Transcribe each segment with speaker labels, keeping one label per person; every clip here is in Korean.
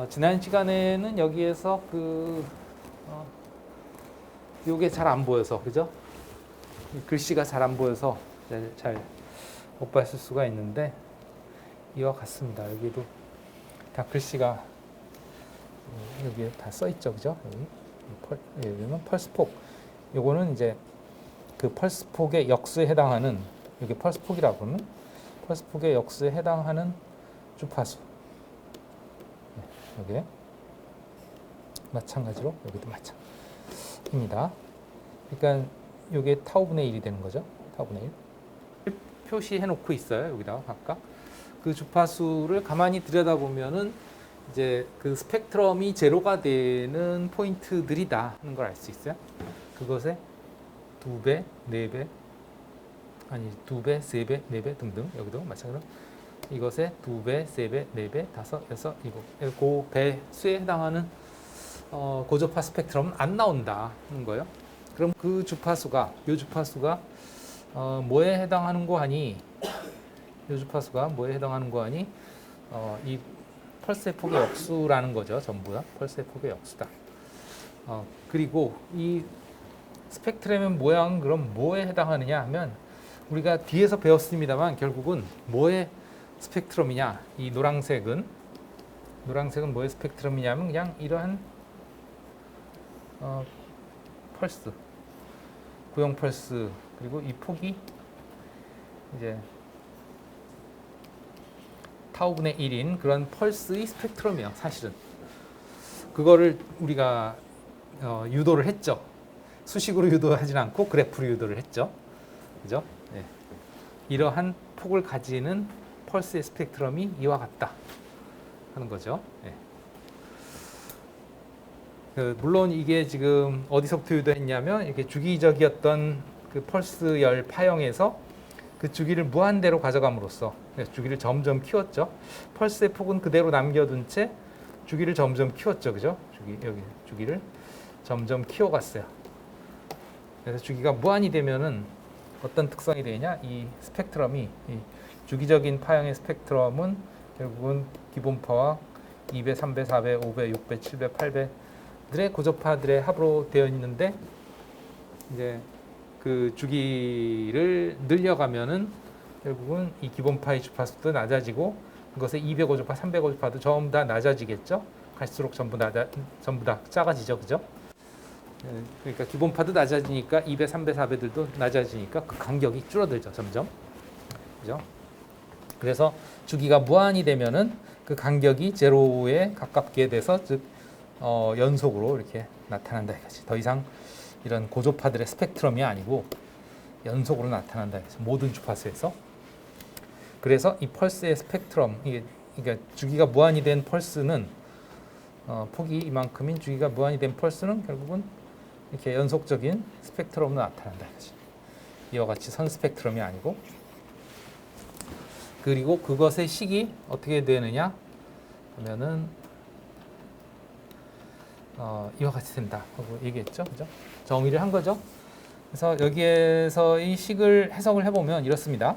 Speaker 1: 지난 시간에는 여기에서 요게 잘 안 보여서, 그죠? 글씨가 잘 안 보여서 잘 못 봤을 수가 있는데, 이와 같습니다. 여기도 다 글씨가 여기에 다 써 있죠, 그죠? 여기는 펄스폭. 요거는 이제 그 펄스폭의 역수에 해당하는, 여기 펄스폭이라고 그러면 펄스폭의 역수에 해당하는 주파수. 여기 마찬가지로 여기도 마찬가지입니다. 그러니까 이게 타우분의 1이 되는 거죠. 타우분의 1. 표시해 놓고 있어요. 여기다가 각각 그 주파수를 가만히 들여다보면은 이제 그 스펙트럼이 제로가 되는 포인트들이다 하는 걸 알 수 있어요. 그것의 2배, 4배, 아니 2배, 3배, 4배 등등. 여기도 마찬가지로 이것의 2배, 3배, 4배, 5, 6, 7. 그 배수에 해당하는 고저파 스펙트럼은 안 나온다는 거예요. 그럼 그 주파수가, 이 주파수가 뭐에 해당하는 거 하니? 이 주파수가 뭐에 해당하는 거 하니? 이 펄스의 폭의 역수라는 거죠. 전부 다 펄스의 폭의 역수다. 그리고 이 스펙트럼의 모양은 그럼 뭐에 해당하느냐 하면 우리가 뒤에서 배웠습니다만 결국은 뭐의 스펙트럼이냐? 이 노란색은 뭐의 스펙트럼이냐면 그냥 이러한 펄스, 구형 펄스, 그리고 이 폭이 이제 타우분의 1인 그런 펄스의 스펙트럼이에요. 사실은 그거를 우리가 유도를 했죠. 수식으로 유도하진 않고 그래프로 유도를 했죠. 그죠? 네. 이러한 폭을 가지는 펄스의 스펙트럼이 이와 같다 하는 거죠. 네. 물론 이게 지금 어디서부터 유도했냐면 이렇게 주기적이었던 그 펄스 열 파형에서 그 주기를 무한대로 가져감으로써 주기를 점점 키웠죠. 펄스의 폭은 그대로 남겨둔 채 주기를 점점 키웠죠, 그죠? 주기를 점점 키워갔어요. 그래서 주기가 무한이 되면은 어떤 특성이 되냐? 이 스펙트럼이 이 주기적인 파형의 스펙트럼은 결국은 기본파와 2배, 3배, 4배, 5배, 6배, 7배, 8배들의 고저파들의 합으로 되어 있는데 이제 그 주기를 늘려가면은 결국은 이 기본파의 주파수도 낮아지고 그것의 2배 고저파, 3배 고저파도 전부 다 낮아지겠죠. 갈수록 전부 다 작아지죠, 그죠? 그러니까 기본파도 낮아지니까 2배, 3배, 4배들도 낮아지니까 그 간격이 줄어들죠, 점점. 그죠? 그래서 주기가 무한이 되면은 그 간격이 제로에 가깝게 돼서 즉 연속으로 이렇게 나타난다 이거지. 더 이상 이런 고조파들의 스펙트럼이 아니고 연속으로 나타난다 이거지. 모든 주파수에서. 그래서 이 펄스의 스펙트럼, 그러니까 주기가 무한이 된 펄스는 폭이 이만큼인 주기가 무한이 된 펄스는 결국은 이렇게 연속적인 스펙트럼으로 나타난다 이거지. 이와 같이 선 스펙트럼이 아니고. 그리고 그것의 식이 어떻게 되느냐 하면은 이와 같이 된다 하고 얘기했죠, 그죠? 정의를 한 거죠. 그래서 여기에서 이 식을 해석을 해보면 이렇습니다.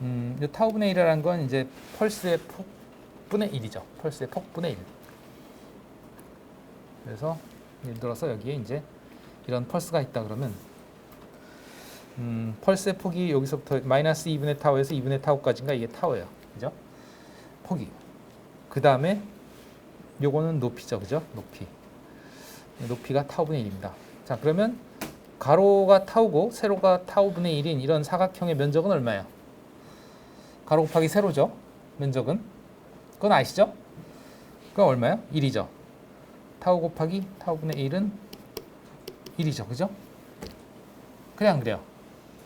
Speaker 1: 이 타우분의 1이라는 건 이제 펄스의 폭분의 1이죠. 펄스의 폭분의 1. 그래서 예를 들어서 여기에 이제 이런 펄스가 있다 그러면 펄스의 폭이 여기서부터 마이너스 2분의 타우에서 2분의 타우까지인가 이게 타우예요. 그죠? 폭이. 그 다음에 요거는 높이죠. 그죠? 높이가 타우분의 1입니다. 자, 그러면 가로가 타우고 세로가 타우분의 1인 이런 사각형의 면적은 얼마예요? 가로 곱하기 세로죠. 면적은. 그건 아시죠? 그건 얼마예요? 1이죠. 타우 곱하기 타우분의 1은 1이죠. 그죠? 그냥 그래요.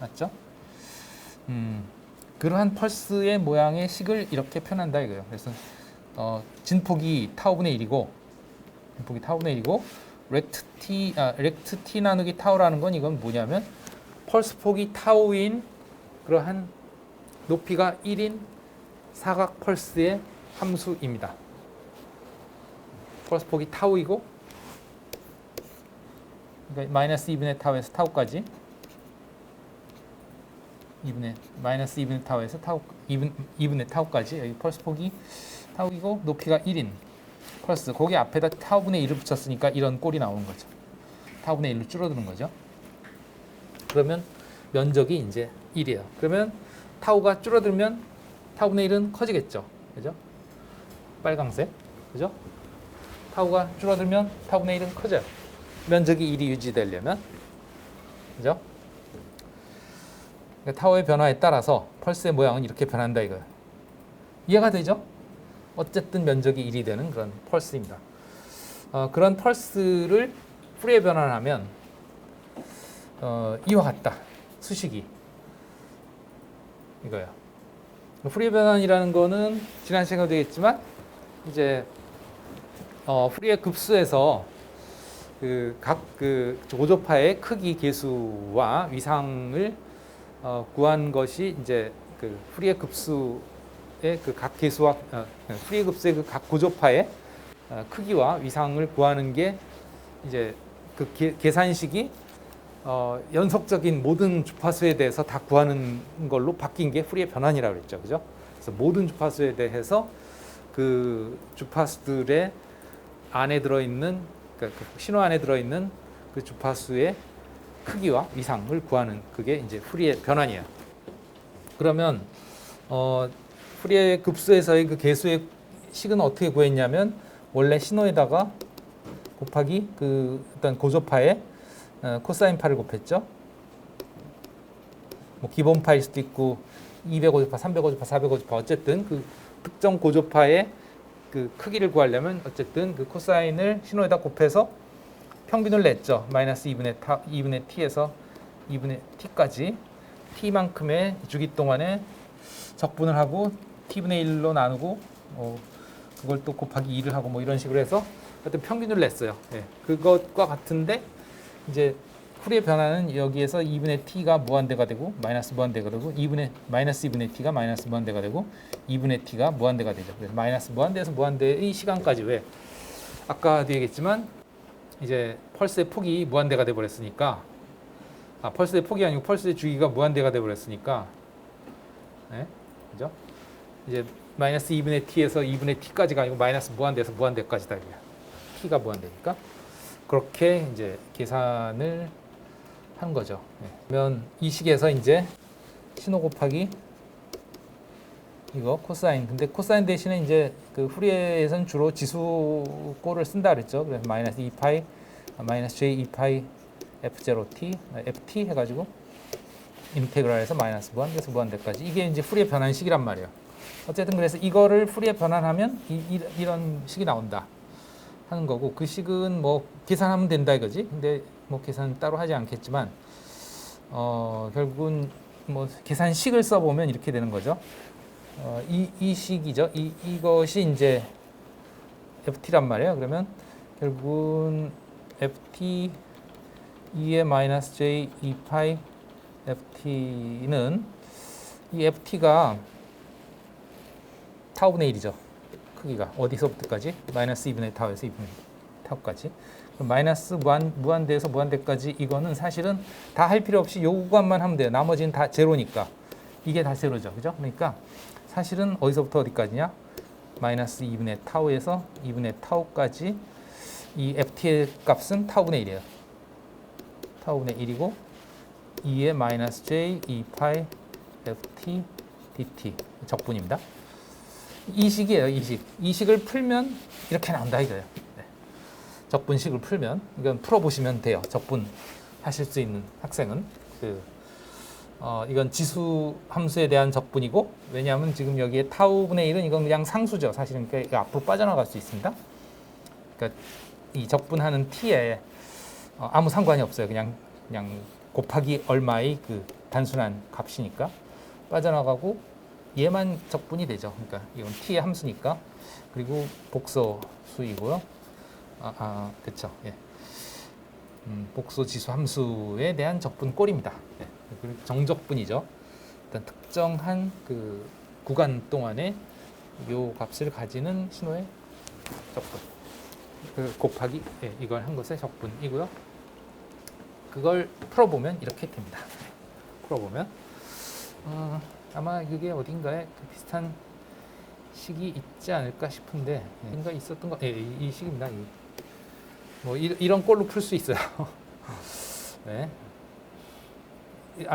Speaker 1: 맞죠? 그러한 펄스의 모양의 식을 이렇게 표현한다 이거예요. 그래서 진폭이 타우분의 1이고 렉트 t 나누기 타우라는 건 이건 뭐냐면 펄스 폭이 타우인 그러한 높이가 1인 사각 펄스의 함수입니다. 펄스 폭이 타우이고 그러니까 마이너스 2분의 타우에서 타우까지 마이너스 2분의 타우에서 2분의 타우까지 여기 펄스 폭이 타우이고 높이가 1인 펄스. 거기 앞에다 타우분의 1을 붙였으니까 이런 꼴이 나오는 거죠. 타우분의 1로 줄어드는 거죠. 그러면 면적이 이제 1이에요. 그러면 타우가 줄어들면 타우분의 1은 커지겠죠. 그죠? 빨강색. 그죠? 타우가 줄어들면 타우분의 1은 커져요. 면적이 1이 유지되려면. 그죠? 그러니까 타우의 변화에 따라서 펄스의 모양은 이렇게 변한다 이거예요. 이해가 되죠? 어쨌든 면적이 1이 되는 그런 펄스입니다. 그런 펄스를 푸리에 변환하면 이와 같다. 수식이 이거예요. 푸리에 변환이라는 거는 지난 시간에도 얘기했지만 이제 푸리에 급수에서 각 고조파의 크기 계수와 위상을 구한 것이 이제 푸리에 급수의 각 계수와 푸리에 급수의 각 고조파의 크기와 위상을 구하는 게 이제 계산식이 연속적인 모든 주파수에 대해서 다 구하는 걸로 바뀐 게 푸리에 변환이라고 그랬죠, 그죠? 그래서 모든 주파수에 대해서 그 주파수들의 안에 들어있는 그러니까 그 신호 안에 들어있는 그 주파수의 크기와 위상을 구하는 그게 이제 푸리에 변환이에요. 그러면 푸리에 급수에서의 그 계수의 식은 어떻게 구했냐면 원래 신호에다가 곱하기 그 어떤 고조파의 코사인 파를 곱했죠. 뭐 기본 파일 수도 있고 200고조파, 300고조파, 400고조파 어쨌든 그 특정 고조파의 그 크기를 구하려면 어쨌든 그 코사인을 신호에다 곱해서 평균을 냈죠. 마이너스 2분의 t에서 2분의 t까지 t만큼의 주기 동안에 적분을 하고 t분의 1로 나누고 그걸 또 곱하기 2를 하고 뭐 이런 식으로 해서 하여튼 평균을 냈어요. 예. 그것과 같은데 이제 푸리의 변화는 여기에서 2분의 t가 무한대가 되고 마이너스 무한대가 되고 마이너스 2분의 t가 마이너스 무한대가 되고 2분의 t가 무한대가 되죠. 그래서 마이너스 무한대에서 무한대의 시간까지 왜 아까도 얘기했지만 이제 펄스의 폭이 무한대가 돼 버렸으니까 펄스의 폭이 아니고 펄스의 주기가 무한대가 돼 버렸으니까 네? 그죠? 이제 마이너스 2분의 t에서 2분의 t까지가 아니고 마이너스 무한대에서 무한대까지다 이거야. t가 무한대니까 그렇게 이제 계산을 한 거죠. 네. 그러면 이 식에서 이제 신호 곱하기 이거 코사인. 근데 코사인 대신에 이제 그 푸리에에서는 주로 지수꼴을 쓴다 그랬죠. 그래서 마이너스 2파이 마이너스 j 2파이 f0t ft 해가지고 인테그랄에서 마이너스 무한대에서 무한대까지 이게 이제 푸리에 변환식이란 말이에요. 어쨌든 그래서 이거를 푸리에 변환하면 이런 식이 나온다 하는 거고 그 식은 뭐 계산하면 된다 이거지. 근데 뭐 계산 따로 하지 않겠지만 결국은 뭐 계산식을 써보면 이렇게 되는 거죠. 이 식이죠. 이것이 이제 ft란 말이에요. 그러면 결국은 ft 2의 마이너스 j 2파이 ft는 이 ft가 타우분의 1이죠. 크기가 어디서부터까지? 마이너스 2분의 타우에서 2분의 타우까지. 마이너스 무한대에서 무한대까지 이거는 사실은 다 할 필요 없이 요 구간만 하면 돼요. 나머지는 다 제로니까. 이게 다 제로죠. 그죠? 그러니까 사실은 어디서부터 어디까지냐? 마이너스 2분의 타우에서 2분의 타우까지 이 ft의 값은 타우분의 1이에요. 타우분의 1이고 2의 마이너스 j 2파이 ft dt 적분입니다. 이 식이에요. 이 식을 풀면 이렇게 나온다 이거예요. 네. 적분식을 풀면 이건 풀어보시면 돼요. 적분 하실 수 있는 학생은 이건 지수 함수에 대한 적분이고 왜냐하면 지금 여기에 타우분의 1은 이건 그냥 상수죠. 사실은 그러니까 앞으로 빠져나갈 수 있습니다. 그러니까 이 적분하는 t에 아무 상관이 없어요. 그냥 곱하기 얼마의 그 단순한 값이니까 빠져나가고 얘만 적분이 되죠. 그러니까 이건 t의 함수니까 그리고 복소수이고요. 그렇죠. 예. 복소 지수 함수에 대한 적분 꼴입니다. 예. 그리고 정적분이죠. 일단 특정한 그 구간 동안에 요 값을 가지는 신호의 적분. 곱하기 이걸 한 것의 적분이고요. 그걸 풀어보면 이렇게 됩니다. 풀어보면 아마 이게 어딘가에 비슷한 식이 있지 않을까 싶은데 뭔가 있었던 거. 이 식입니다. 뭐 이런 꼴로 풀 수 있어요. 네.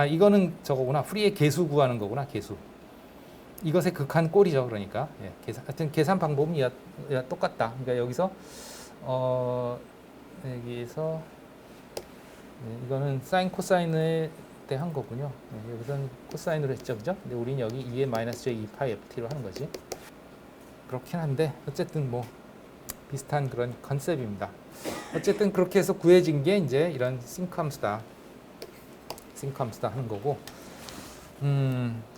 Speaker 1: 이거는 저거구나. 프리의 계수 구하는 거구나. 계수. 이것의 극한 꼴이죠. 그러니까 하여튼 계산 방법은 똑같다. 그러니까 여기서 여기에서 이거는 사인 코사인에 대한 거군요. 여기서는 코사인으로 했죠, 그죠? 근데 우리는 여기 2의 마이너스 j 2파이 ft로 하는 거지. 그렇긴 한데 어쨌든 뭐 비슷한 그런 컨셉입니다. 어쨌든 그렇게 해서 구해진 게 이제 이런 싱크 함수다. 싱크 함수다 하는 거고.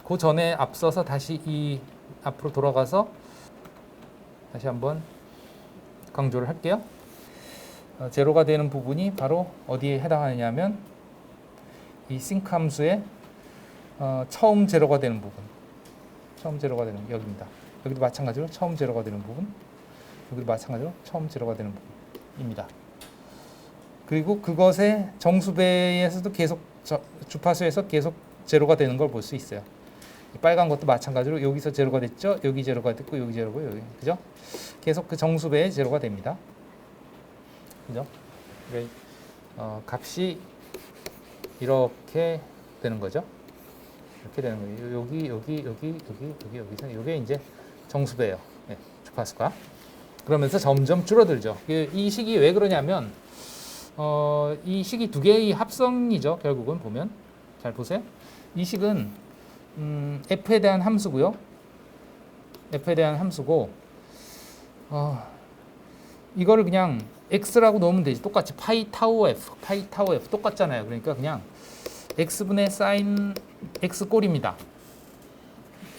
Speaker 1: 그 전에 앞서서 다시 앞으로 돌아가서 다시 한번 강조를 할게요. 제로가 되는 부분이 바로 어디에 해당하느냐면 이 싱크 함수의 처음 제로가 되는 부분. 처음 제로가 되는 여기입니다. 여기도 마찬가지로 처음 제로가 되는 부분. 여기도 마찬가지로 처음 제로가 되는 부분입니다. 그리고 그것의 정수배에서도 계속 주파수에서 계속 제로가 되는 걸 볼 수 있어요. 빨간 것도 마찬가지로 여기서 제로가 됐죠. 여기 제로가 됐고 여기 제로고 여기 그죠? 계속 그 정수배에 제로가 됩니다. 그죠? 값이 이렇게 되는 거죠. 이렇게 되는 거예요. 여기서 이게 이제 정수배예요. 네, 주파수가. 그러면서 점점 줄어들죠. 이 식이 왜 그러냐면 이 식이 두 개의 합성이죠. 결국은 보면 잘 보세요. 이 식은 f에 대한 함수고요. f에 대한 함수고 이거를 그냥 x라고 놓으면 되지. 똑같이 파이 타우 f 똑같잖아요. 그러니까 그냥 x분의 사인 x 꼴입니다.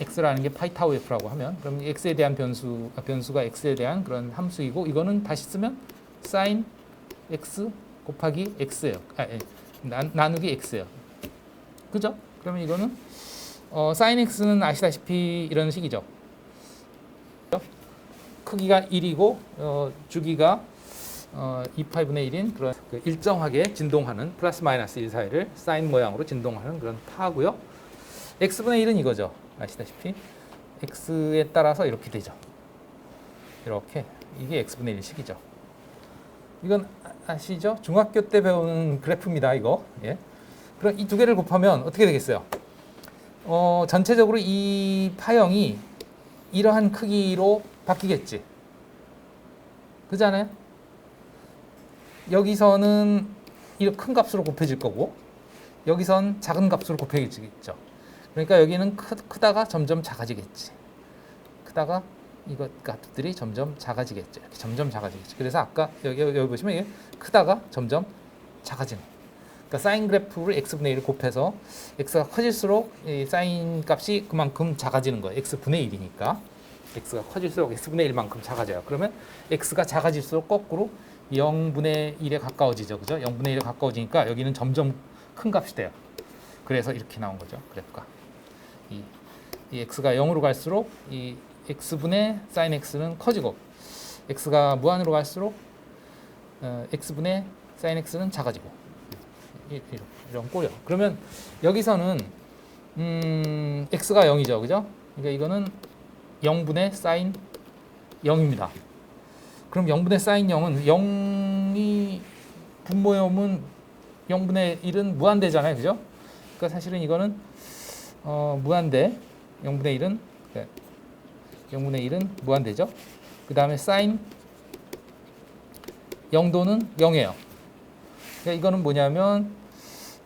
Speaker 1: x라는 게 파이 타우 f라고 하면 그럼 x에 대한 변수가 x에 대한 그런 함수이고 이거는 다시 쓰면 사인 x 곱하기 x예요. 나누기 x예요. 그죠? 그러면 이거는 사인 x는 아시다시피 이런 식이죠. 크기가 1이고 주기가 2파이분의 1인 그런 일정하게 진동하는 플러스 마이너스 1 사이를 사인 모양으로 진동하는 그런 파고요. x분의 1은 이거죠. 아시다시피 x에 따라서 이렇게 되죠. 이렇게 이게 x분의 1식이죠. 이건 아시죠? 중학교 때 배우는 그래프입니다. 이거. 예. 그럼 이 두 개를 곱하면 어떻게 되겠어요? 전체적으로 이 파형이 이러한 크기로 바뀌겠지. 그잖아요? 여기서는 이렇게 큰 값으로 곱해질 거고 여기선 작은 값으로 곱해지겠죠. 그러니까 여기는 크다가 점점 작아지겠지. 크다가 이것 값들이 점점 작아지겠죠. 이렇게 점점 작아지겠죠. 그래서 아까 여기 보시면 이게 크다가 점점 작아지는. 그러니까 사인 그래프를 x분의 1을 곱해서 x가 커질수록 이 사인 값이 그만큼 작아지는 거예요. x분의 1이니까. x가 커질수록 x분의 1만큼 작아져요. 그러면 x가 작아질수록 거꾸로 0분의 1에 가까워지죠. 그죠? 0분의 1에 가까워지니까 여기는 점점 큰 값이 돼요. 그래서 이렇게 나온 거죠. 그래프가. 이 x가 0으로 갈수록 이 x분의 사인 x는 커지고 x가 무한으로 갈수록 x분의 사인 x는 작아지고 이런 꼴이요. 그러면 여기서는 x가 0이죠. 그죠? 그러니까 이거는 0분의 사인 0입니다. 그럼 0분의 사인 0은 0이 분모염은 0분의 1은 무한대잖아요. 그죠? 그러니까 사실은 이거는 무한대 0분의 1은 0분의 1은 무한대죠. 그 다음에 사인 0도는 0이에요. 그러니까 이거는 뭐냐면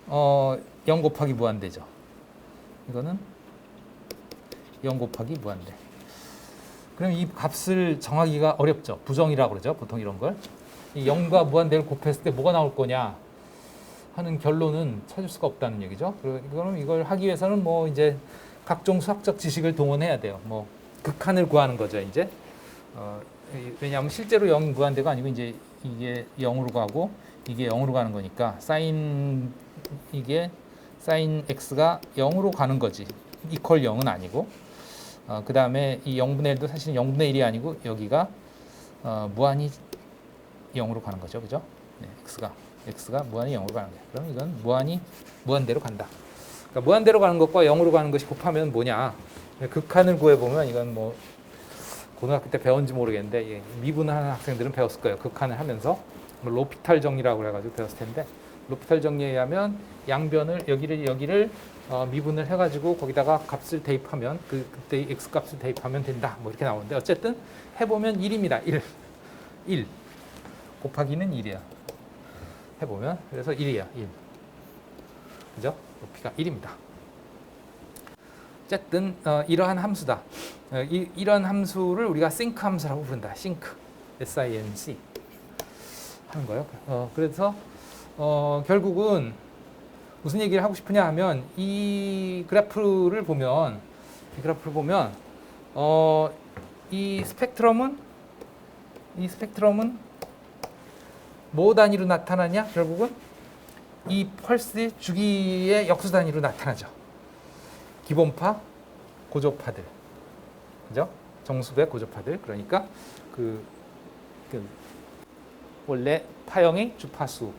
Speaker 1: 0 곱하기 무한대죠. 이거는 0 곱하기 무한대. 그럼 이 값을 정하기가 어렵죠. 부정이라고 그러죠. 보통 이런 걸. 이 0과 무한대를 곱했을 때 뭐가 나올 거냐 하는 결론은 찾을 수가 없다는 얘기죠. 그럼 이걸 하기 위해서는 뭐 이제 각종 수학적 지식을 동원해야 돼요. 뭐 극한을 구하는 거죠, 이제. 왜냐하면 실제로 0이 무한대가 아니고 이제 이게 0으로 가고 이게 0으로 가는 거니까 이게 사인 x가 0으로 가는 거지. 이퀄 0은 아니고. 그 다음에 이 0분의 1도 사실 0분의 1이 아니고 여기가 무한히 0으로 가는 거죠. 그죠? 네, x가 무한히 0으로 가는 거예요. 그럼 이건 무한대로 간다. 그러니까 무한대로 가는 것과 0으로 가는 것이 곱하면 뭐냐? 극한을 구해보면 이건 뭐 고등학교 때 배웠는지 모르겠는데 예, 미분하는 학생들은 배웠을 거예요. 극한을 하면서 뭐 로피탈 정리라고 해가지고 배웠을 텐데 로피탈 정리에 의하면 양변을 여기를 미분을 해가지고 거기다가 값을 대입하면 그때 x 값을 대입하면 된다. 뭐 이렇게 나오는데 어쨌든 해보면 1입니다. 1 곱하기는 1이야. 해보면 그래서 1이야. 1. 그죠? 높이가 1입니다. 어쨌든 이러한 함수다. 이런 함수를 우리가 싱크 함수라고 부른다. 싱크, S-I-N-C 하는 거예요. 그래서 결국은 무슨 얘기를 하고 싶으냐 하면 이 그래프를 보면 이 스펙트럼은 뭐 단위로 나타나냐? 결국은 이 펄스의 주기의 역수 단위로 나타나죠. 기본파, 고조파들, 그죠? 정수배 고조파들. 그러니까 그 원래 파형의 주파수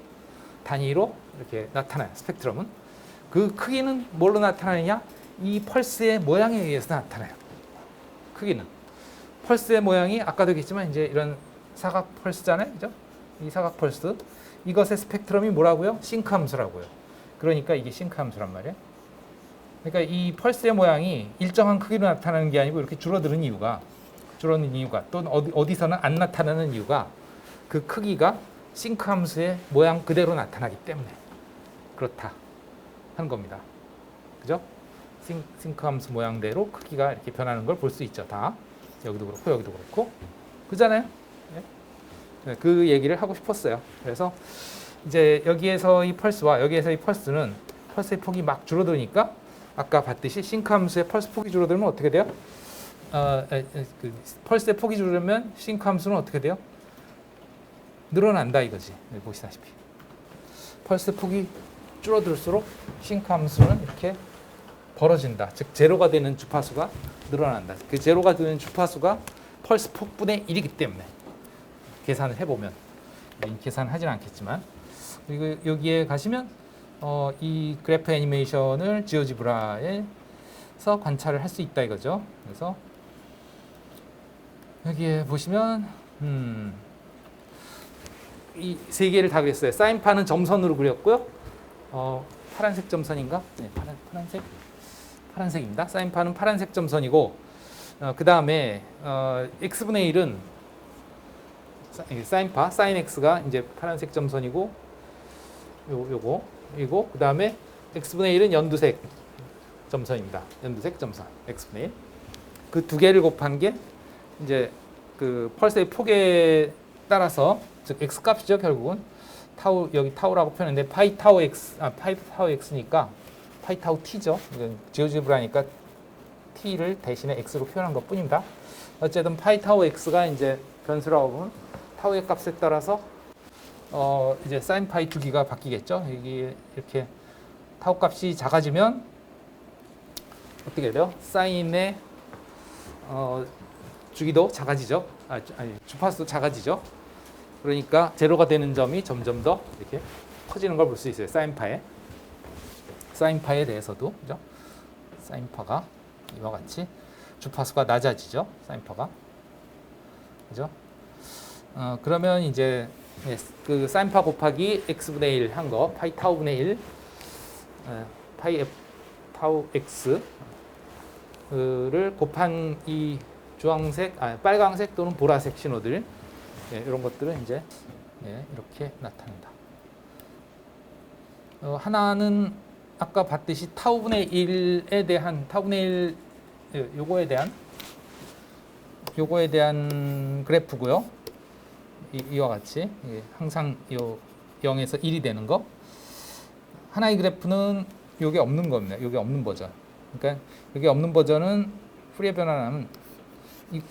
Speaker 1: 단위로 이렇게 나타나요. 스펙트럼은 그 크기는 뭘로 나타나느냐? 이 펄스의 모양에 의해서 나타나요. 크기는 펄스의 모양이 아까도 얘기했지만 이제 이런 사각 펄스잖아요, 그죠? 이 사각 펄스 이것의 스펙트럼이 뭐라고요? 싱크 함수라고요. 그러니까 이게 싱크 함수란 말이에요. 그러니까 이 펄스의 모양이 일정한 크기로 나타나는 게 아니고 이렇게 줄어드는 이유가 또는 어디서는 안 나타나는 이유가 그 크기가 싱크 함수의 모양 그대로 나타나기 때문에 그렇다 하는 겁니다. 그죠? 싱크 함수 모양대로 크기가 이렇게 변하는 걸 볼 수 있죠. 다 여기도 그렇고 여기도 그렇고 그잖아요. 네? 그 얘기를 하고 싶었어요. 그래서 이제 여기에서 이 펄스와 여기에서 이 펄스는 펄스의 폭이 막 줄어드니까 아까 봤듯이 싱크 함수의 펄스 폭이 줄어들면 어떻게 돼요? 펄스의 폭이 줄어들면 싱크 함수는 어떻게 돼요? 늘어난다 이거지. 여기 보시다시피 펄스 폭이 줄어들수록 싱크 함수는 이렇게 벌어진다. 즉 제로가 되는 주파수가 늘어난다. 그 제로가 되는 주파수가 펄스 폭분의 1이기 때문에 계산을 해보면 계산을 하진 않겠지만 그리고 여기에 가시면 이 그래프 애니메이션을 지오지브라에서 관찰을 할 수 있다 이거죠. 그래서 여기에 보시면 이 세 개를 다 그렸어요. 사인파는 점선으로 그렸고요. 파란색 점선인가? 네, 파란색입니다. 사인파는 파란색 점선이고 그 다음에 x분의 1은 사인파, 사인 x가 이제 파란색 점선이고 요거 그 다음에 x분의 1은 연두색 점선입니다. 연두색 점선 x분의 1. 그 두 개를 곱한 게 이제 그 펄스의 폭에 따라서 즉 x 값이죠. 결국은 타우 여기 타우라고 표현했는데 파이 타우 x니까 파이 타우 t죠. 이건 지오지브라니까 t를 대신에 x로 표현한 것뿐입니다. 어쨌든 파이 타우 x가 이제 변수라고 보면 타우의 값에 따라서 이제 사인 파이 주기가 바뀌겠죠. 여기 이렇게 타우 값이 작아지면 어떻게 돼요? 사인의 주기도 작아지죠. 아니 주파수도 작아지죠. 그러니까 제로가 되는 점이 점점 더 이렇게 커지는 걸 볼 수 있어요. 사인파에 대해서도 그죠? 사인파가 이와 같이 주파수가 낮아지죠. 사인파가 그죠? 그러면 이제 그 사인파 곱하기 x분의 1 한 거 파이 타우분의 1 파이 f 타우 x를 곱한 이 주황색, 빨강색 또는 보라색 신호들 이런 것들은 이제 이렇게 나타난다. 하나는 아까 봤듯이 타우분의 1에 대한 타우분의 1 요거에 대한 그래프고요. 이와 같이 항상 요 0에서 1이 되는 거. 하나의 그래프는 요게 없는 겁니다. 요게 없는 버전. 그러니까 여기 없는 버전은 푸리에 변환하면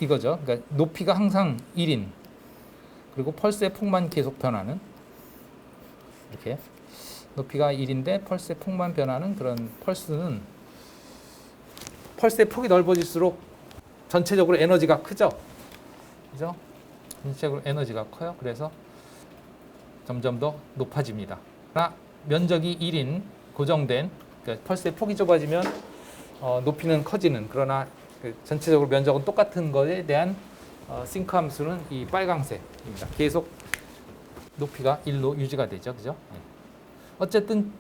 Speaker 1: 이거죠. 그러니까 높이가 항상 1인 그리고 펄스의 폭만 계속 변하는 이렇게 높이가 1인데 펄스의 폭만 변하는 그런 펄스는 펄스의 폭이 넓어질수록 전체적으로 에너지가 크죠. 그죠? 전체적으로 에너지가 커요. 그래서 점점 더 높아집니다. 그러나 면적이 1인 고정된 그러니까 펄스의 폭이 좁아지면 높이는 커지는 그러나 전체적으로 면적은 똑같은 것에 대한 싱크 함수는 이 빨강색입니다. 계속 높이가 1로 유지가 되죠. 그죠? 어쨌든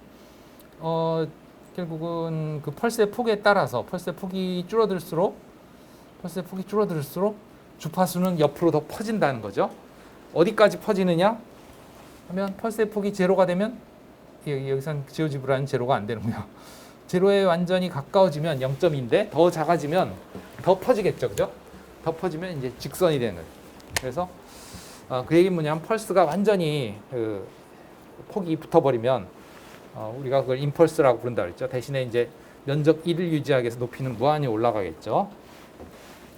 Speaker 1: 결국은 그 펄스의 폭에 따라서 펄스의 폭이 줄어들수록 주파수는 옆으로 더 퍼진다는 거죠. 어디까지 퍼지느냐 하면 펄스의 폭이 제로가 되면 여기선 지오지브라는 제로가 안 되는군요. 제로에 완전히 가까워지면 0.2인데 더 작아지면 더 퍼지겠죠. 그죠? 더 퍼지면 이제 직선이 되는 거예요. 그래서 그 얘기는 뭐냐면 펄스가 완전히 그 폭이 붙어버리면 우리가 그걸 임펄스라고 부른다고 했죠. 대신에 이제 면적 1을 유지하기 위해서 높이는 무한히 올라가겠죠.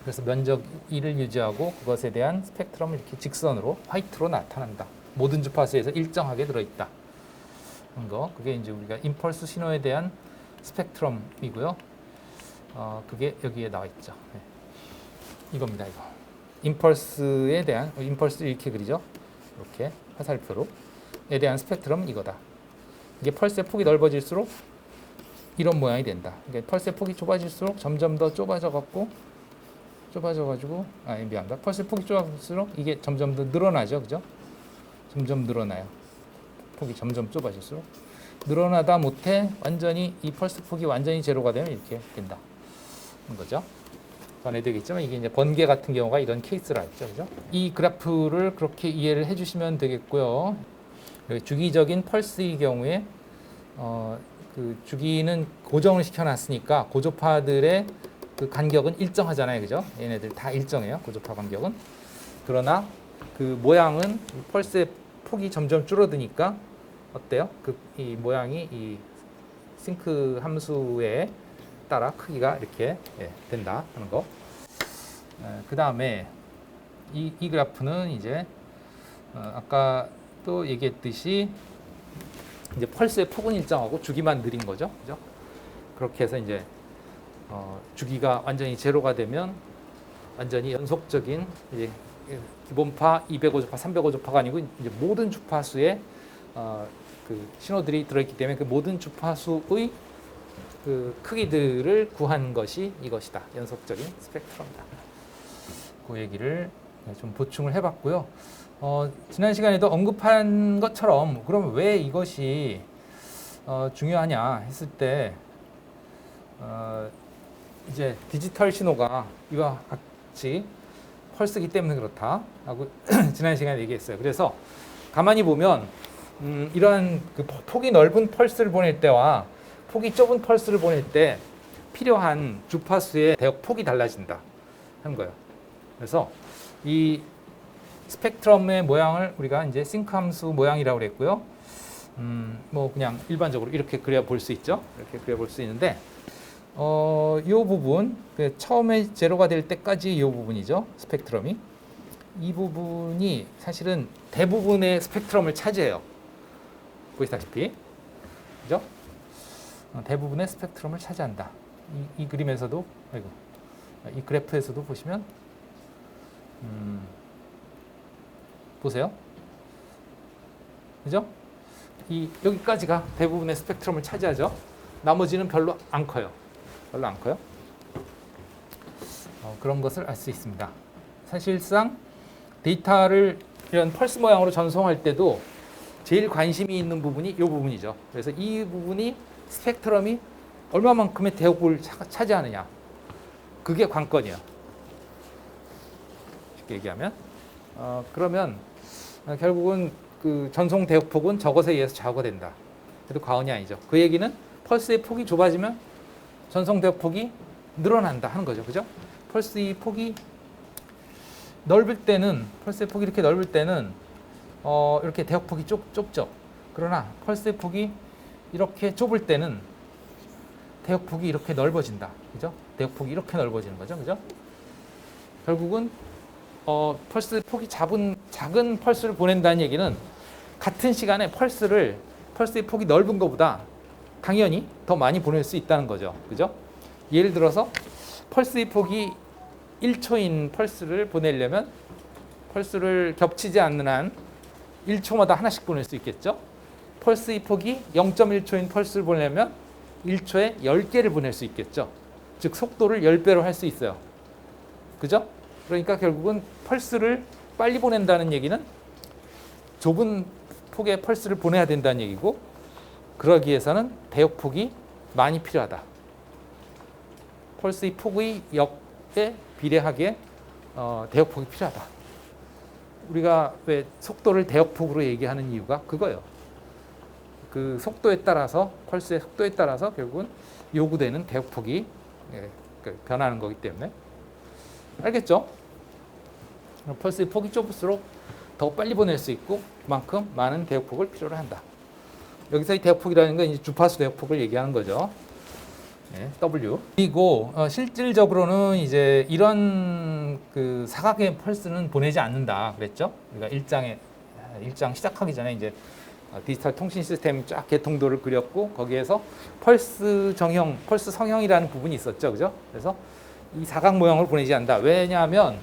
Speaker 1: 그래서 면적 1을 유지하고 그것에 대한 스펙트럼은 이렇게 직선으로 화이트로 나타난다. 모든 주파수에서 일정하게 들어있다. 그게 이제 우리가 임펄스 신호에 대한 스펙트럼이고요. 그게 여기에 나와 있죠. 네. 이겁니다. 이거. 임펄스에 대한 임펄스 이렇게 그리죠. 이렇게 화살표로에 대한 스펙트럼 이거다. 이게 펄스의 폭이 넓어질수록 이런 모양이 된다. 그러니까 펄스의 폭이 좁아질수록 점점 더 좁아져가지고 미안합니다. 펄스의 폭이 좁아질수록 이게 점점 더 늘어나죠, 그죠? 점점 늘어나요. 폭이 점점 좁아질수록 늘어나다 못해 완전히 이 펄스 폭이 완전히 제로가 되면 이렇게 된다. 그런 거죠. 전해드리겠지만 이게 이제 번개 같은 경우가 이런 케이스라 했죠, 그죠? 이 그래프를 그렇게 이해를 해주시면 되겠고요. 주기적인 펄스의 경우에 그 주기는 고정을 시켜놨으니까 고조파들의 그 간격은 일정하잖아요, 그죠? 얘네들 다 일정해요, 고조파 간격은. 그러나 그 모양은 펄스의 폭이 점점 줄어드니까 어때요? 이 모양이 이 싱크 함수에 따라 크기가 이렇게 된다 하는 거. 그 다음에 이 그래프는 이제 아까 또 얘기했듯이 이제 펄스의 폭은 일정하고 주기만 느린 거죠, 그죠? 그렇게 해서 이제 주기가 완전히 제로가 되면 완전히 연속적인 이제 기본파, 205조파, 305조파가 아니고 이제 모든 주파수에 그 신호들이 들어있기 때문에 그 모든 주파수의 그 크기들을 구한 것이 이것이다. 연속적인 스펙트럼이다. 그 얘기를 좀 보충을 해봤고요. 지난 시간에도 언급한 것처럼 그럼 왜 이것이 중요하냐 했을 때 이제 디지털 신호가 이와 같이 펄스기 때문에 그렇다 하고 지난 시간에 얘기했어요. 그래서 가만히 보면 이러한 그 폭이 넓은 펄스를 보낼 때와 폭이 좁은 펄스를 보낼 때 필요한 주파수의 대역 폭이 달라진다 하는 거예요. 그래서 이 스펙트럼의 모양을 우리가 이제 싱크 함수 모양이라고 그랬고요. 뭐 그냥 일반적으로 이렇게 그려 볼 수 있죠. 이렇게 그려 볼 수 있는데 이 부분 처음에 제로가 될 때까지 이 부분이죠. 스펙트럼이 이 부분이 사실은 대부분의 스펙트럼을 차지해요. 보시다시피 그죠? 대부분의 스펙트럼을 차지한다. 이 그림에서도 이 그래프에서도 보시면 보세요. 그죠? 여기까지가 대부분의 스펙트럼을 차지하죠. 나머지는 별로 안 커요. 그런 것을 알 수 있습니다. 사실상 데이터를 이런 펄스 모양으로 전송할 때도 제일 관심이 있는 부분이 이 부분이죠. 그래서 이 부분이 스펙트럼이 얼마만큼의 대역을 차지하느냐. 그게 관건이에요. 쉽게 얘기하면. 그러면 결국은 그 전송 대역폭은 저것에 의해서 좌우된다. 그래도 과언이 아니죠. 그 얘기는 펄스의 폭이 좁아지면 전송 대역폭이 늘어난다 하는 거죠. 그죠? 펄스의 폭이 넓을 때는, 펄스의 폭이 이렇게 넓을 때는 이렇게 대역폭이 좁죠. 그러나 펄스의 폭이 이렇게 좁을 때는 대역폭이 이렇게 넓어진다. 그죠? 대역폭이 이렇게 넓어지는 거죠. 그죠? 결국은 펄스 폭이 작은 펄스를 보낸다는 얘기는 같은 시간에 펄스의 폭이 넓은 것보다 당연히 더 많이 보낼 수 있다는 거죠. 그죠? 예를 들어서 펄스의 폭이 1초인 펄스를 보내려면 펄스를 겹치지 않는 한 1초마다 하나씩 보낼 수 있겠죠? 펄스의 폭이 0.1초인 펄스를 보내려면 1초에 10개를 보낼 수 있겠죠? 즉 속도를 10배로 할 수 있어요. 그죠? 그러니까 결국은 펄스를 빨리 보낸다는 얘기는 좁은 폭의 펄스를 보내야 된다는 얘기고, 그러기 위해서는 대역폭이 많이 필요하다. 펄스의 폭의 역에 비례하게 대역폭이 필요하다. 우리가 왜 속도를 대역폭으로 얘기하는 이유가 그거예요. 그 속도에 따라서, 펄스의 속도에 따라서 결국은 요구되는 대역폭이 변하는 거기 때문에. 알겠죠? 펄스의 폭이 좁을수록 더 빨리 보낼 수 있고 그만큼 많은 대역폭을 필요로 한다. 여기서 이 대역폭이라는 건 이제 주파수 대역폭을 얘기하는 거죠. 네, W. 그리고 실질적으로는 이제 이런 그 사각의 펄스는 보내지 않는다 그랬죠. 우리가 일장 시작하기 전에 이제 디지털 통신 시스템 쫙 개통도를 그렸고, 거기에서 펄스 정형, 펄스 성형이라는 부분이 있었죠, 그죠? 그래서 이 사각 모형을 보내지 않는다. 왜냐하면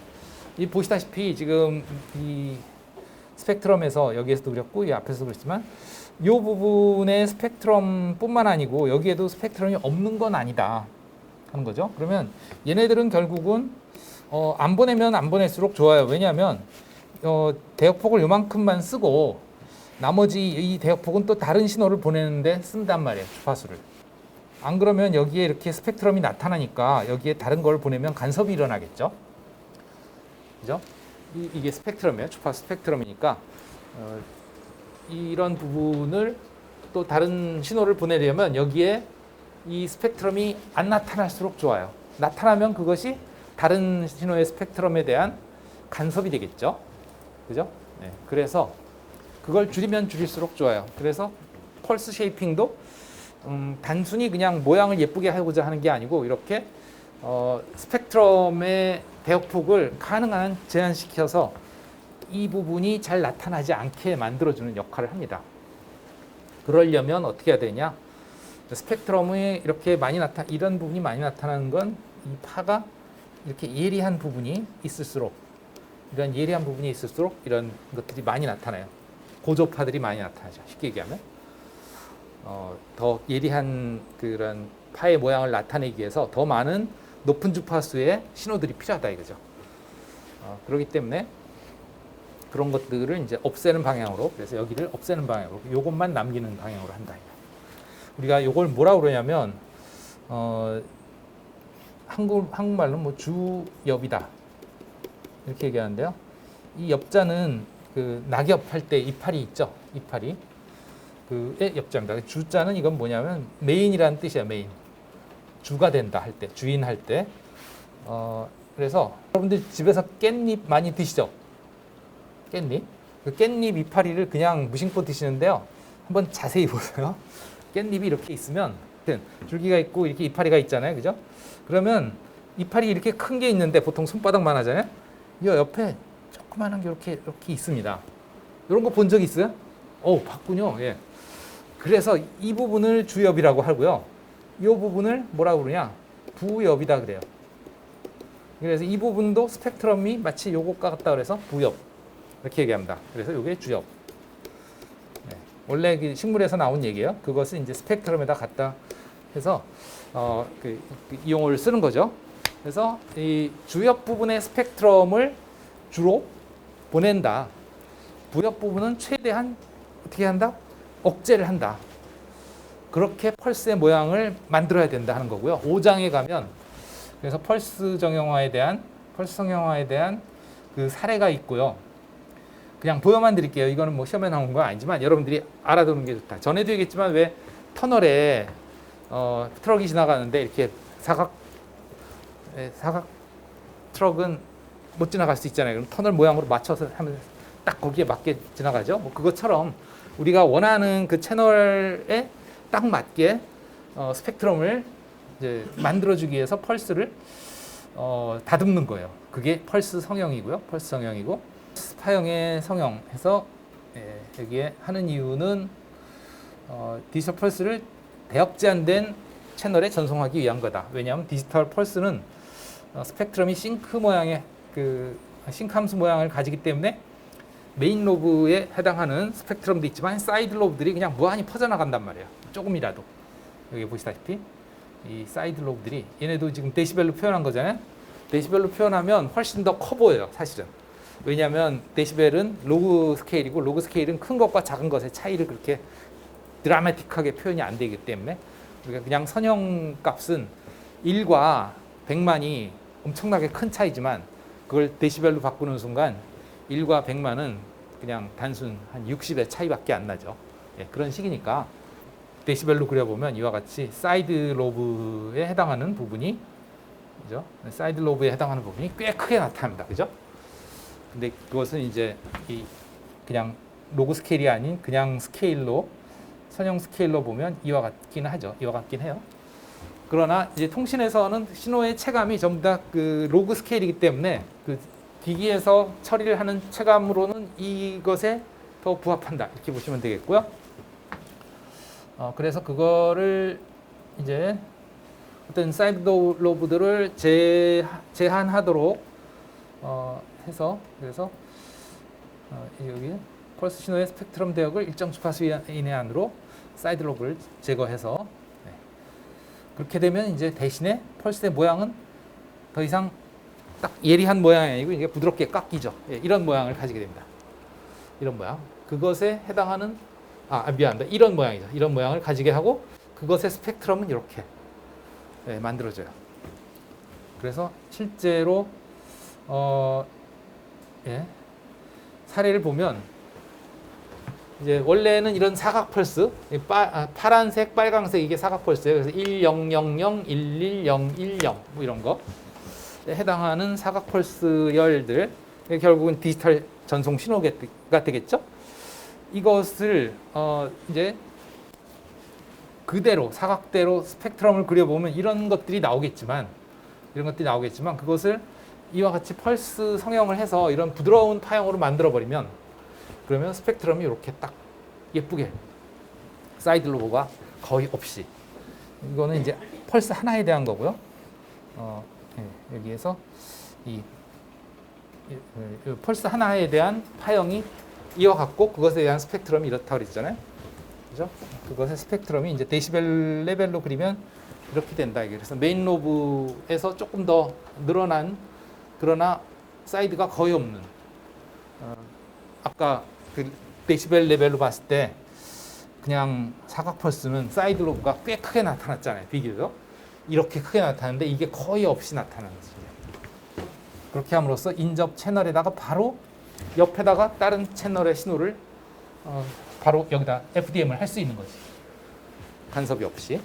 Speaker 1: 이 보시다시피 지금 이 스펙트럼에서 여기에서도 그렸고 이 앞에서도 그랬지만 이 부분의 스펙트럼뿐만 아니고 여기에도 스펙트럼이 없는 건 아니다 하는 거죠. 그러면 얘네들은 결국은 안 보내면 안 보낼수록 좋아요. 왜냐하면 대역폭을 요만큼만 쓰고 나머지 이 대역폭은 또 다른 신호를 보내는데 쓴단 말이에요. 주파수를. 안 그러면 여기에 이렇게 스펙트럼이 나타나니까 여기에 다른 걸 보내면 간섭이 일어나겠죠. 그죠? 이게 스펙트럼이에요. 주파수 스펙트럼이니까 이런 부분을 또 다른 신호를 보내려면 여기에 이 스펙트럼이 안 나타날수록 좋아요. 나타나면 그것이 다른 신호의 스펙트럼에 대한 간섭이 되겠죠. 그죠? 네. 그래서 그걸 줄이면 줄일수록 좋아요. 그래서 펄스 쉐이핑도 단순히 그냥 모양을 예쁘게 하고자 하는 게 아니고 이렇게 스펙트럼의 대역폭을 가능한 한 제한시켜서 이 부분이 잘 나타나지 않게 만들어주는 역할을 합니다. 그러려면 어떻게 해야 되냐? 스펙트럼이 이렇게 이런 부분이 많이 나타나는 건 이 파가 이렇게 예리한 부분이 있을수록, 이런 예리한 부분이 있을수록 이런 것들이 많이 나타나요. 고조파들이 많이 나타나죠. 쉽게 얘기하면. 더 예리한 그런 파의 모양을 나타내기 위해서 더 많은 높은 주파수의 신호들이 필요하다 이거죠. 그렇기 때문에 그런 것들을 이제 없애는 방향으로, 그래서 여기를 없애는 방향으로, 요것만 남기는 방향으로 한다. 우리가 요걸 뭐라고 그러냐면 한국말로 뭐 주엽이다 이렇게 얘기하는데요. 이 엽자는 그 낙엽 할 때 이파리 있죠. 이파리. 그의 엽자입니다. 주자는 이건 뭐냐면 메인이라는 뜻이야. 메인. 주가 된다 할 때, 주인 할 때. 그래서 여러분들 집에서 깻잎 많이 드시죠? 깻잎. 그 깻잎 이파리를 그냥 무심코 드시는데요. 한번 자세히 보세요. 깻잎이 이렇게 있으면 줄기가 있고 이렇게 이파리가 있잖아요. 그죠? 그러면 이파리 이렇게 큰 게 있는데 보통 손바닥만 하잖아요. 이 옆에 조그만한 게 이렇게 있습니다. 이런 거 본 적 있어요? 봤군요. 예. 그래서 이 부분을 주엽이라고 하고요. 이 부분을 뭐라고 그러냐? 부엽이다 그래요. 그래서 이 부분도 스펙트럼이 마치 요것과 같다 그래서 부엽 이렇게 얘기합니다. 그래서 이게 주엽. 네. 원래 그 식물에서 나온 얘기예요. 그것을 이제 스펙트럼에다 갖다 해서 그 이용을 쓰는 거죠. 그래서 이 주엽 부분의 스펙트럼을 주로 보낸다. 부엽 부분은 최대한 어떻게 한다? 억제를 한다. 그렇게 펄스의 모양을 만들어야 된다 하는 거고요. 5장에 가면 그래서 펄스 성형화에 대한 그 사례가 있고요. 그냥 보여만 드릴게요. 이거는 뭐 시험에 나온 건 아니지만 여러분들이 알아두는 게 좋다. 전에도 얘기했지만 왜 터널에 트럭이 지나가는데 이렇게 사각 트럭은 못 지나갈 수 있잖아요. 그럼 터널 모양으로 맞춰서 하면 딱 거기에 맞게 지나가죠. 뭐 그것처럼 우리가 원하는 그 채널에 딱 맞게 스펙트럼을 이제 만들어주기 위해서 펄스를 다듬는 거예요. 그게 펄스 성형이고요. 펄스 성형이고 파형의 성형해서 여기에 하는 이유는 디지털 펄스를 대역 제한된 채널에 전송하기 위한 거다. 왜냐하면 디지털 펄스는 스펙트럼이 싱크 모양의 싱크 함수 모양을 가지기 때문에 메인 로브에 해당하는 스펙트럼도 있지만 사이드 로브들이 그냥 무한히 퍼져나간단 말이에요. 조금이라도. 여기 보시다시피 이 사이드 로브들이 얘네도 지금 데시벨로 표현한 거잖아요. 데시벨로 표현하면 훨씬 더 커 보여요. 사실은. 왜냐하면 데시벨은 로그 스케일이고 로그 스케일은 큰 것과 작은 것의 차이를 그렇게 드라마틱하게 표현이 안 되기 때문에 우리가 그냥 선형 값은 1과 100만이 엄청나게 큰 차이지만 그걸 데시벨로 바꾸는 순간 1과 100만은 그냥 단순 한 60의 차이밖에 안 나죠. 예, 그런 식이니까 데시벨로 그려보면 이와 같이 사이드 로브에 해당하는 부분이, 그죠? 사이드 로브에 해당하는 부분이 꽤 크게 나타납니다. 그죠? 근데 그것은 이제 이 그냥 로그 스케일이 아닌 그냥 스케일로, 선형 스케일로 보면 이와 같긴 하죠. 이와 같긴 해요. 그러나 이제 통신에서는 신호의 체감이 전부 다 그 로그 스케일이기 때문에 그 기기에서 처리를 하는 체감으로는 이것에 더 부합한다. 이렇게 보시면 되겠고요. 그래서 그거를 이제 어떤 사이드 로브들을 제한하도록 해서, 그래서 여기 펄스 신호의 스펙트럼 대역을 일정 주파수 이내 안으로 사이드 로브를 제거해서, 네. 그렇게 되면 이제 대신에 펄스의 모양은 더 이상 딱 예리한 모양이 아니고 이게 부드럽게 깎이죠. 예, 이런 모양을 가지게 됩니다. 이런 모양. 그것에 해당하는 미안합니다. 이런 모양이죠. 이런 모양을 가지게 하고 그것의 스펙트럼은 이렇게 만들어져요. 그래서 실제로 사례를 보면 이제 원래는 이런 사각 펄스, 파란색, 빨강색 이게 사각 펄스예요. 그래서 1000, 11010 뭐 이런 거 해당하는 사각 펄스 열들, 결국은 디지털 전송 신호가 되겠죠. 이것을 이제 그대로 사각대로 스펙트럼을 그려보면 이런 것들이 나오겠지만 그것을 이와 같이 펄스 성형을 해서 이런 부드러운 파형으로 만들어 버리면, 그러면 스펙트럼이 이렇게 딱 예쁘게 사이드 로브가 거의 없이, 이거는 이제 펄스 하나에 대한 거고요. 여기에서 이 펄스 하나에 대한 파형이 이와 같고 그것에 대한 스펙트럼이 이렇다 그랬잖아요. 그죠? 그것의 스펙트럼이 이제 데시벨 레벨로 그리면 이렇게 된다. 그래서 메인 로브에서 조금 더 늘어난, 그러나 사이드가 거의 없는, 아까 그 데시벨 레벨로 봤을 때 그냥 사각 펄스는 사이드 로브가 꽤 크게 나타났잖아요. 비교적 이렇게 크게 나타나는데 이게 거의 없이 나타나는 거죠. 그렇게 함으로써 인접 채널에다가 바로 옆에다가 다른 채널의 신호를 바로 여기다 FDM을 할 수 있는 거지. 간섭이 없이.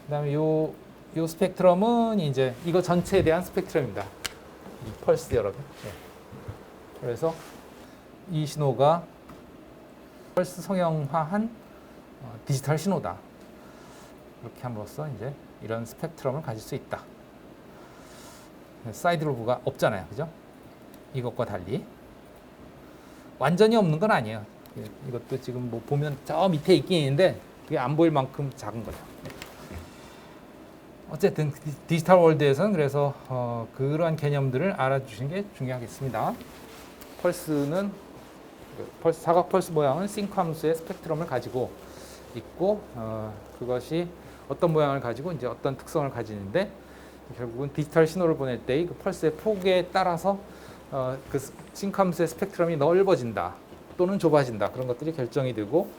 Speaker 1: 그다음에 요 스펙트럼은 이제 이거 전체에 대한 스펙트럼입니다. 이 펄스 여러분. 네. 그래서 이 신호가 펄스 성형화한 디지털 신호다. 이렇게 함으로써 이제 이런 스펙트럼을 가질 수 있다. 사이드 로브가 없잖아요. 그죠? 이것과 달리. 완전히 없는 건 아니에요. 이것도 지금 뭐 보면 저 밑에 있긴 있는데 그게 안 보일 만큼 작은 거죠. 어쨌든 디지털 월드에서는 그래서 그러한 개념들을 알아주시는 게 중요하겠습니다. 펄스는 사각 펄스 모양은 싱크 함수의 스펙트럼을 가지고 있고 그것이 어떤 모양을 가지고 이제 어떤 특성을 가지는데, 결국은 디지털 신호를 보낼 때 그 펄스의 폭에 따라서 그 싱크 함수의 스펙트럼이 넓어진다 또는 좁아진다, 그런 것들이 결정이 되고,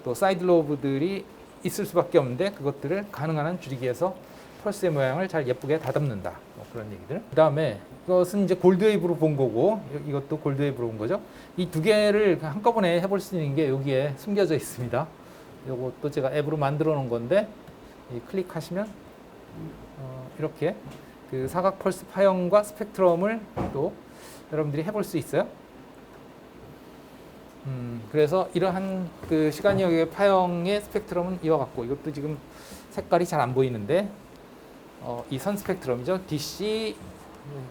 Speaker 1: 또 사이드 로브들이 있을 수밖에 없는데 그것들을 가능한 한 줄이기해서 펄스의 모양을 잘 예쁘게 다듬는다, 뭐 그런 얘기들. 그 다음에 이것은 이제 골드웨이브로 본 거고, 이것도 골드웨이브로 본 거죠. 이 두 개를 한꺼번에 해볼 수 있는 게 여기에 숨겨져 있습니다. 이것도 제가 앱으로 만들어 놓은 건데, 클릭하시면 이렇게 그 사각 펄스 파형과 스펙트럼을 또 여러분들이 해볼 수 있어요. 그래서 이러한 그 시간역의 파형의 스펙트럼은 이와 같고, 이것도 지금 색깔이 잘 안 보이는데 이 선 스펙트럼이죠. DC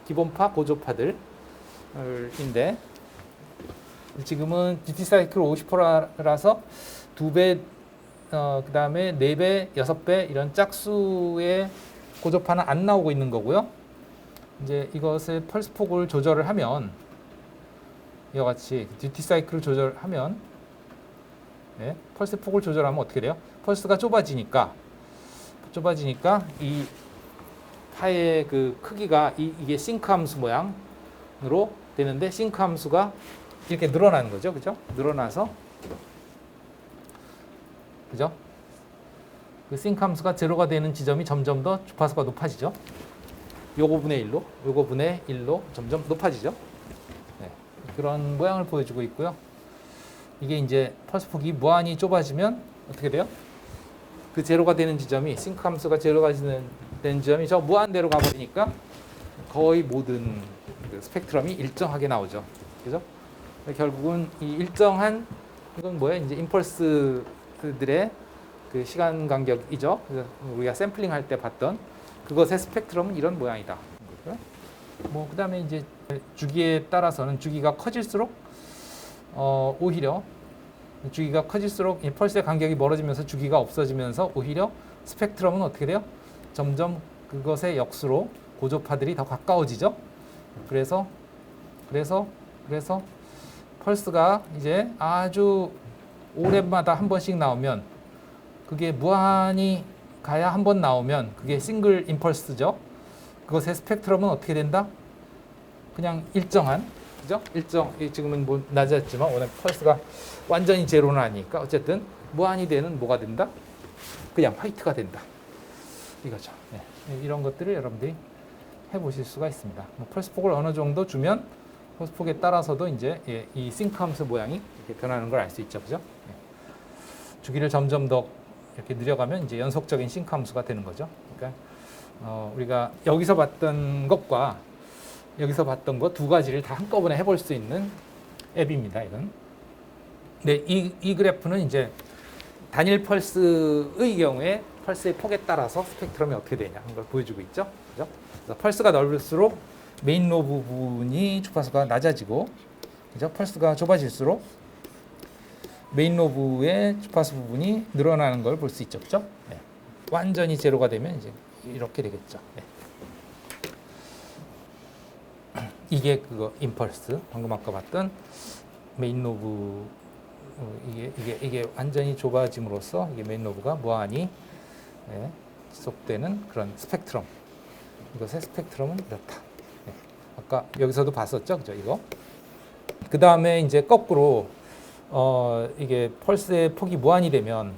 Speaker 1: 기본파 고조파들인데, 지금은 듀티 사이클 50%라서 2배, 그 다음에 4배, 6배 이런 짝수의 고조파는 안 나오고 있는 거고요. 이제 이것의 펄스 폭을 조절을 하면, 이와 같이 듀티 사이클을 조절하면, 네, 펄스 폭을 조절하면 어떻게 돼요? 펄스가 좁아지니까 이 파의 그 크기가 이게 싱크 함수 모양으로 되는데 싱크 함수가 이렇게 늘어나는 거죠. 그죠? 늘어나서 그죠? 그 싱크 함수가 제로가 되는 지점이 점점 더 주파수가 높아지죠. 요거 분의 1로, 요거 분의 1로 점점 높아지죠. 네, 그런 모양을 보여주고 있고요. 이게 이제 펄스 폭이 무한히 좁아지면 어떻게 돼요? 그 제로가 되는 지점이 싱크 함수가 제로가 되는 지점이 저 무한대로 가버리니까 거의 모든 그 스펙트럼이 일정하게 나오죠. 그죠? 결국은 이 일정한 이건 뭐야? 이제 임펄스들의 그 시간 간격이죠. 그래서 우리가 샘플링 할 때 봤던 그것의 스펙트럼은 이런 모양이다. 뭐 그다음에 이제 주기에 따라서는 주기가 커질수록 오히려 주기가 커질수록 이 펄스의 간격이 멀어지면서 주기가 없어지면서 오히려 스펙트럼은 어떻게 돼요? 점점 그것의 역수로 고조파들이 더 가까워지죠. 그래서 펄스가 이제 아주 오랜마다 한 번씩 나오면 그게 무한히 가야 한 번 나오면 그게 싱글 임펄스죠. 그것의 스펙트럼은 어떻게 된다? 그냥 일정한, 그죠? 지금은 뭐 낮았지만 오늘 펄스가 완전히 제로는 아니니까 어쨌든 무한히 되는 뭐가 된다? 그냥 화이트가 된다. 이거죠. 네. 이런 것들을 여러분들이 해보실 수가 있습니다. 뭐 펄스 폭을 어느 정도 주면 펄스 폭에 따라서도 이제 이 싱크 함수 모양이 이렇게 변하는 걸 알 수 있죠, 그죠? 네. 주기를 점점 더 이렇게 늘려가면 이제 연속적인 싱크 함수가 되는 거죠. 그러니까 우리가 여기서 봤던 것과 여기서 봤던 것 두 가지를 다 한꺼번에 해볼 수 있는 앱입니다. 이건. 네, 이 그래프는 이제 단일 펄스의 경우에 펄스의 폭에 따라서 스펙트럼이 어떻게 되냐 하는 걸 보여주고 있죠. 그죠? 그래서 펄스가 넓을수록 메인 로브 부분이 주파수가 낮아지고, 그죠? 펄스가 좁아질수록 메인 로브의 주파수 부분이 늘어나는 걸 볼 수 있죠. 그죠? 네. 완전히 제로가 되면 이제 이렇게 되겠죠. 네. 이게 그거 임펄스 방금 아까 봤던 메인 로브 이게 완전히 좁아짐으로써 이게 메인 로브가 무한히 지속되는 그런 스펙트럼. 이것의 스펙트럼은 이렇다. 네. 아까 여기서도 봤었죠, 그죠? 이거. 그 다음에 이제 거꾸로 이게 펄스의 폭이 무한히 되면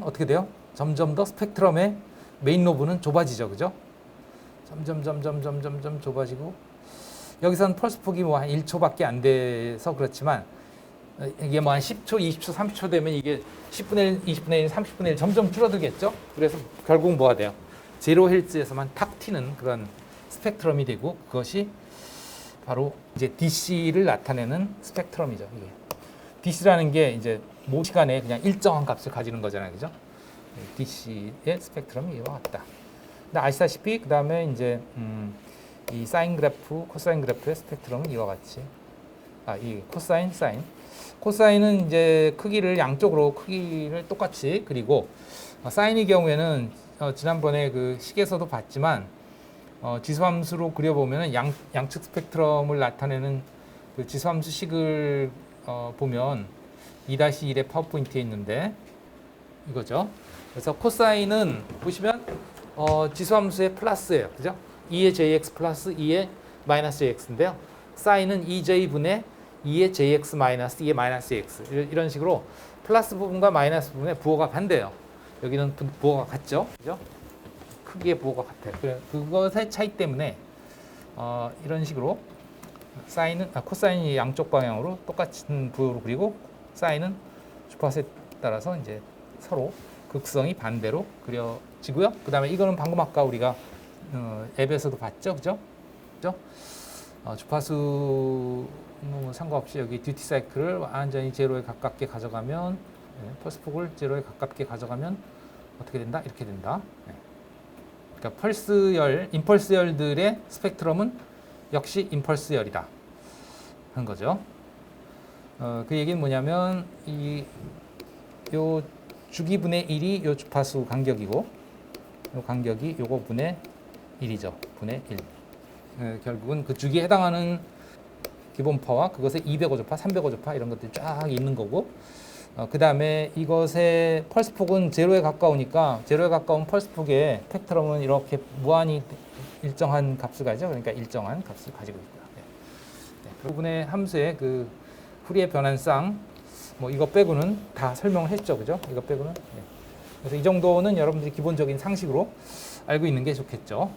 Speaker 1: 어떻게 돼요? 점점 더 스펙트럼의 메인 로브는 좁아지죠, 그죠? 점점 좁아지고 여기서는 펄스 폭이 뭐 한 1초밖에 안 돼서 그렇지만 이게 뭐 한 10초, 20초, 30초 되면 이게 10분의 1, 20분의 1, 30분의 1 점점 줄어들겠죠? 그래서 결국 뭐가 돼요? 0Hz에서만 탁 튀는 그런 스펙트럼이 되고 그것이 바로 이제 DC를 나타내는 스펙트럼이죠. 이게. DC라는 게 이제 모 시간에 그냥 일정한 값을 가지는 거잖아요. 그죠? DC의 스펙트럼이 이와 같다. 근데 아시다시피 그 다음에 이제 이 사인 그래프, 코사인 그래프의 스펙트럼은 이와 같이 이 코사인, 사인. 코사인은 이제 양쪽으로 크기를 똑같이 그리고 사인의 경우에는 지난번에 그 식에서도 봤지만 지수함수로 그려보면은 양측 스펙트럼을 나타내는 그 지수함수식을 보면 2-1의 파워포인트에 있는데 이거죠. 그래서 코사인은 보시면 지수함수의 플러스예요. 그죠? 2의 jx 플러스 2의 마이너스 jx인데요. 사인은 2j분의 2의 jx 마이너스 2의 마이너스 x 이런 식으로 플러스 부분과 마이너스 부분의 부호가 반대예요. 여기는 부호가 같죠? 그죠? 크기의 부호가 같아요. 그것의 차이 때문에 이런 식으로 코사인이 양쪽 방향으로 똑같은 부호로 그리고 사인은 주파수에 따라서 이제 서로 극성이 반대로 그려지고요. 그 다음에 이거는 방금 아까 우리가 앱에서도 봤죠, 그죠? 주파수 뭐 상관없이 여기 듀티 사이클을 완전히 제로에 가깝게 가져가면 펄스 폭을 제로에 가깝게 가져가면 어떻게 된다? 이렇게 된다. 그러니까 임펄스열들의 스펙트럼은 역시 임펄스열이다 하는 거죠. 그 얘기는 뭐냐면 요 주기분의 1이 요 주파수 간격이고 요 간격이 요거 분의 1이죠. 분의 1. 결국은 그 주기에 해당하는 기본파와 그것의 205조파, 305조파 이런 것들이 쫙 있는 거고 그 다음에 이것의 펄스폭은 제로에 가까우니까 제로에 가까운 펄스폭의 스펙트럼은 이렇게 무한히 일정한 값을 가지죠. 그러니까 일정한 값을 가지고 있고요. 그 부분의 함수의 그 후리에 변환상 뭐 이거 빼고는 다 설명을 했죠, 그죠? 이거 빼고는. 그래서 이 정도는 여러분들이 기본적인 상식으로 알고 있는 게 좋겠죠.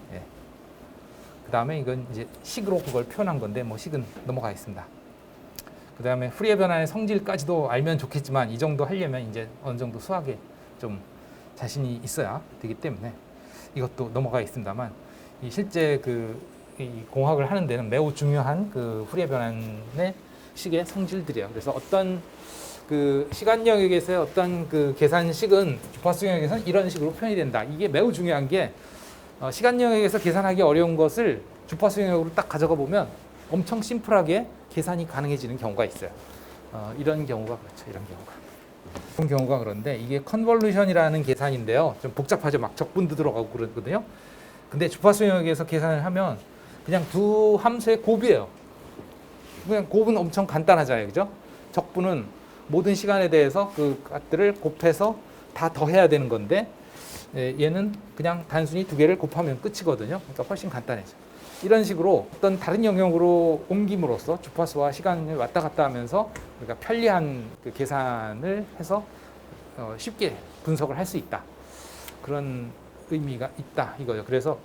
Speaker 1: 그 다음에 이건 이제 식으로 그걸 표현한 건데 뭐 식은 넘어가겠습니다. 그 다음에 후리에 변환의 성질까지도 알면 좋겠지만 이 정도 하려면 이제 어느 정도 수학에 좀 자신이 있어야 되기 때문에 이것도 넘어가겠습니다만 이 실제 이 공학을 하는 데는 매우 중요한 그 후리에 변환의 식의 성질들이에요. 그래서 어떤 그 시간 영역에서의 어떤 그 계산식은 주파수 영역에서는 이런 식으로 표현이 된다. 이게 매우 중요한 게 시간 영역에서 계산하기 어려운 것을 주파수 영역으로 딱 가져가 보면 엄청 심플하게 계산이 가능해지는 경우가 있어요. 이런 경우가 그렇죠. 이런 경우가 그런데 이게 컨볼루션이라는 계산인데요. 좀 복잡하죠. 막 적분도 들어가고 그러거든요. 근데 주파수 영역에서 계산을 하면 그냥 두 함수의 곱이에요. 그냥 곱은 엄청 간단하잖아요. 그죠? 적분은 모든 시간에 대해서 그 값들을 곱해서 다 더해야 되는 건데 얘는 그냥 단순히 두 개를 곱하면 끝이거든요. 그러니까 훨씬 간단해져. 이런 식으로 어떤 다른 영역으로 옮김으로써 주파수와 시간을 왔다 갔다 하면서 우리가 편리한 그 계산을 해서 쉽게 분석을 할 수 있다. 그런 의미가 있다 이거죠. 그래서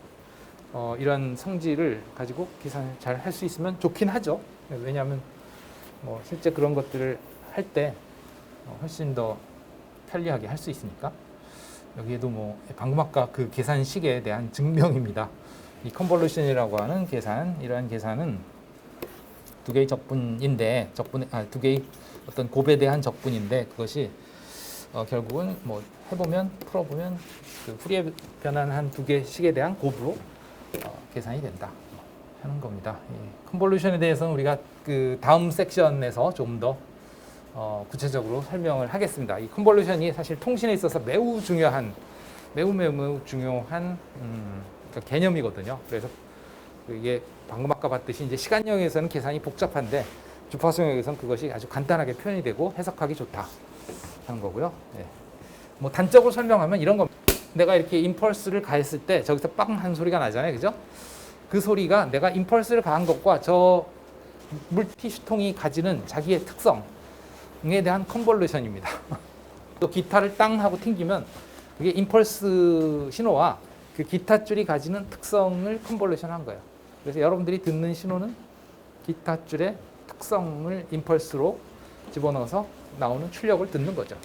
Speaker 1: 이런 성질을 가지고 계산을 잘 할 수 있으면 좋긴 하죠. 왜냐하면 뭐 실제 그런 것들을 할 때 훨씬 더 편리하게 할 수 있으니까. 여기에도 뭐 방금 아까 그 계산식에 대한 증명입니다. 이 컨볼루션이라고 하는 계산, 이러한 계산은 두 개의 적분인데 두 개의 어떤 곱에 대한 적분인데 그것이 결국은 뭐 풀어보면 그 후리에 변환한 두 개의 식에 대한 곱으로 계산이 된다 하는 겁니다. 이 컨볼루션에 대해서는 우리가 그 다음 섹션에서 좀 더 구체적으로 설명을 하겠습니다. 이 컨볼루션이 사실 통신에 있어서 매우 중요한 그러니까 개념이거든요. 그래서 이게 방금 아까 봤듯이 이제 시간 영역에서는 계산이 복잡한데 주파수 영역에서는 그것이 아주 간단하게 표현이 되고 해석하기 좋다 하는 거고요. 뭐 단적으로 설명하면 이런 겁니다. 내가 이렇게 임펄스를 가했을 때 저기서 빵 한 소리가 나잖아요. 그죠? 그 소리가 내가 임펄스를 가한 것과 저 물티슈통이 가지는 자기의 특성에 대한 컨볼루션입니다. 또 기타를 땅 하고 튕기면 그게 임펄스 신호와 그 기타 줄이 가지는 특성을 컨볼루션 한 거예요. 그래서 여러분들이 듣는 신호는 기타 줄의 특성을 임펄스로 집어넣어서 나오는 출력을 듣는 거죠.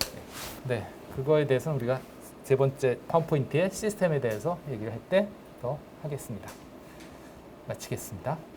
Speaker 1: 네, 그거에 대해서는 우리가 세 번째 파워포인트의 시스템에 대해서 얘기를 할 때 더 하겠습니다. 마치겠습니다.